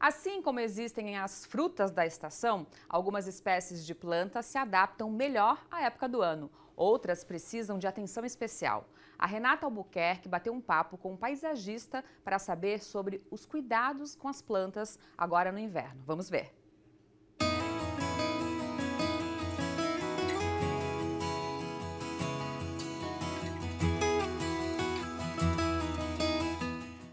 Assim como existem as frutas da estação, algumas espécies de plantas se adaptam melhor à época do ano. Outras precisam de atenção especial. A Renata Albuquerque bateu um papo com um paisagista para saber sobre os cuidados com as plantas agora no inverno. Vamos ver.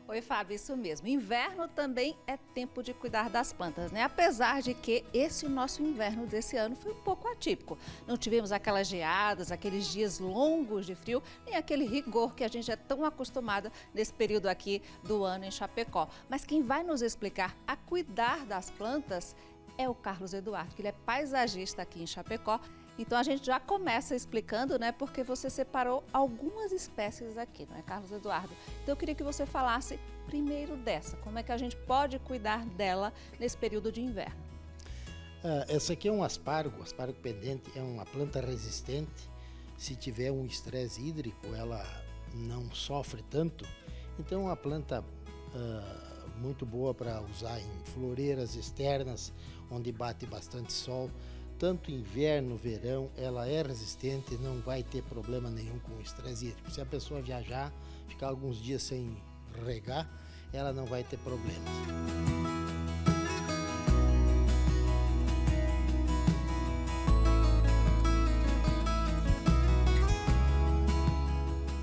Oi, Fábio, isso mesmo. Inverno também é tempo de cuidar das plantas, né? Apesar de que esse nosso inverno desse ano foi um pouco atípico. Não tivemos aquelas geadas, aqueles dias longos de frio, nem aquele rigor que a gente é tão acostumada nesse período aqui do ano em Chapecó. Mas quem vai nos explicar a cuidar das plantas é o Carlos Eduardo, que ele é paisagista aqui em Chapecó. Então a gente já começa explicando, né, porque você separou algumas espécies aqui, não é, Carlos Eduardo? Então eu queria que você falasse primeiro dessa, como é que a gente pode cuidar dela nesse período de inverno? Essa aqui é um aspargo pendente, é uma planta resistente. Se tiver um estresse hídrico, ela não sofre tanto. Então é uma planta muito boa para usar em floreiras externas, onde bate bastante sol. Tanto inverno, verão, ela é resistente, não vai ter problema nenhum com o estresse hídrico. Se a pessoa viajar, ficar alguns dias sem regar, ela não vai ter problemas.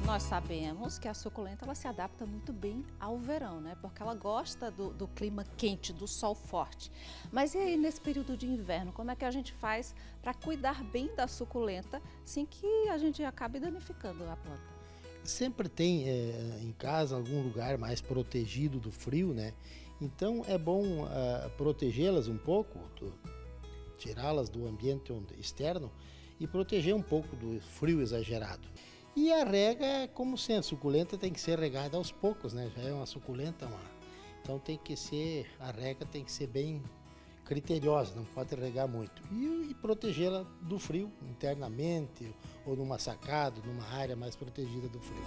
Nós sabemos que a suculenta ela se adapta muito bem ao verão, né? Porque ela gosta do clima quente, do sol forte. Mas e aí nesse período de inverno, como é que a gente faz para cuidar bem da suculenta sem que a gente acabe danificando a planta? Sempre tem em casa algum lugar mais protegido do frio, né? Então é bom protegê-las um pouco, tirá-las do ambiente externo e proteger um pouco do frio exagerado. E a rega, como sempre, a suculenta tem que ser regada aos poucos, né? Já é uma suculenta, então a rega tem que ser bem criteriosa, não pode regar muito. E protegê-la do frio internamente, ou numa sacada, numa área mais protegida do frio.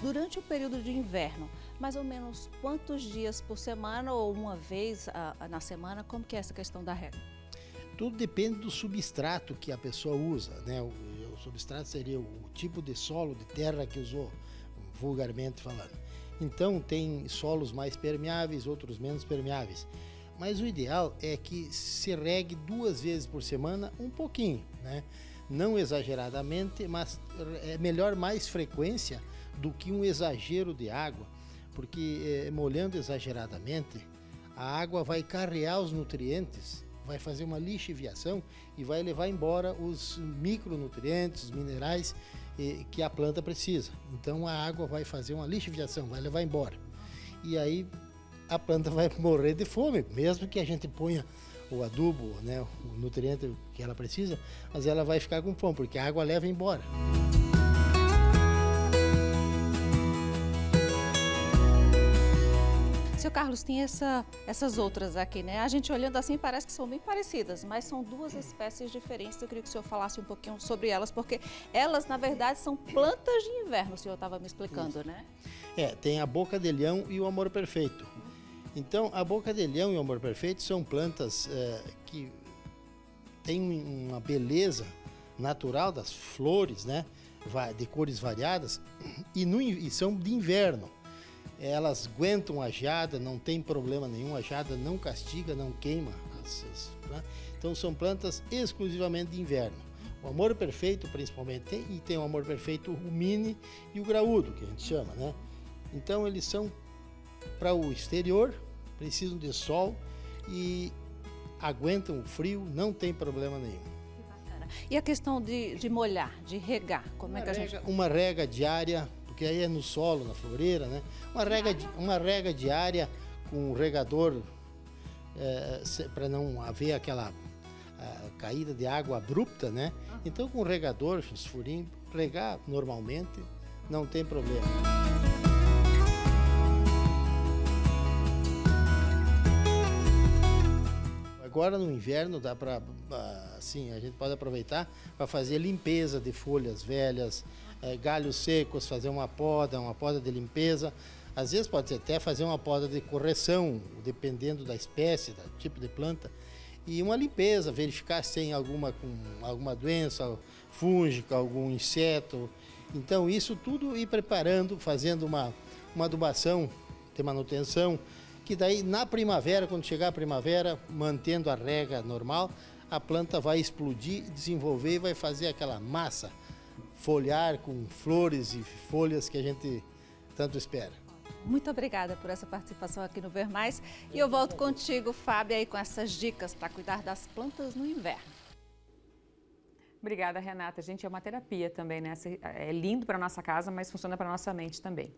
Durante o período de inverno, mais ou menos quantos dias por semana ou uma vez na semana, como que é essa questão da rega? Tudo depende do substrato que a pessoa usa, né? O substrato seria o tipo de solo, de terra que usou, vulgarmente falando. Então tem solos mais permeáveis, outros menos permeáveis. Mas o ideal é que se regue 2 vezes por semana um pouquinho, né? Não exageradamente, mas é melhor mais frequência do que um exagero de água, porque molhando exageradamente, a água vai carrear os nutrientes, vai fazer uma lixiviação e vai levar embora os micronutrientes, os minerais que a planta precisa. Então a água vai fazer uma lixiviação, vai levar embora. E aí a planta vai morrer de fome, mesmo que a gente ponha o adubo, né, o nutriente que ela precisa, mas ela vai ficar com fome, porque a água leva embora. Seu Carlos, tem essas outras aqui, né? A gente olhando assim parece que são bem parecidas, mas são 2 espécies diferentes. Eu queria que o senhor falasse um pouquinho sobre elas, porque elas, na verdade, são plantas de inverno, o senhor estava me explicando, né? Tem a boca de leão e o amor perfeito. Então, a boca de leão e o amor perfeito são plantas que têm uma beleza natural das flores, né? De cores variadas, e são de inverno. Elas aguentam a geada, não tem problema nenhum, a geada não castiga, não queima. Né? Então são plantas exclusivamente de inverno. O amor perfeito principalmente tem o amor perfeito, o mini e o graúdo, que a gente chama, né? Então eles são para o exterior, precisam de sol e aguentam o frio, não tem problema nenhum. E a questão de molhar, de regar, como é que a gente... Uma rega diária, porque aí é no solo, na floreira, né? Uma rega diária com um regador, para não haver aquela caída de água abrupta, né? Então com o regador, os furinhos, regar normalmente, não tem problema. agora no inverno dá para, assim, a gente pode aproveitar para fazer limpeza de folhas velhas, galhos secos, fazer uma poda de limpeza. Às vezes pode até fazer uma poda de correção, dependendo da espécie, do tipo de planta. E uma limpeza, verificar se tem alguma doença fúngica, algum inseto. Então isso tudo ir preparando, fazendo uma adubação de manutenção, que daí na primavera, quando chegar a primavera, mantendo a rega normal, a planta vai explodir, desenvolver e vai fazer aquela massa foliar com flores e folhas que a gente tanto espera. Muito obrigada por essa participação aqui no Ver Mais. E eu volto contigo, Fábio, aí com essas dicas para cuidar das plantas no inverno. Obrigada, Renata. Gente, é uma terapia também, né? É lindo para nossa casa, mas funciona para nossa mente também.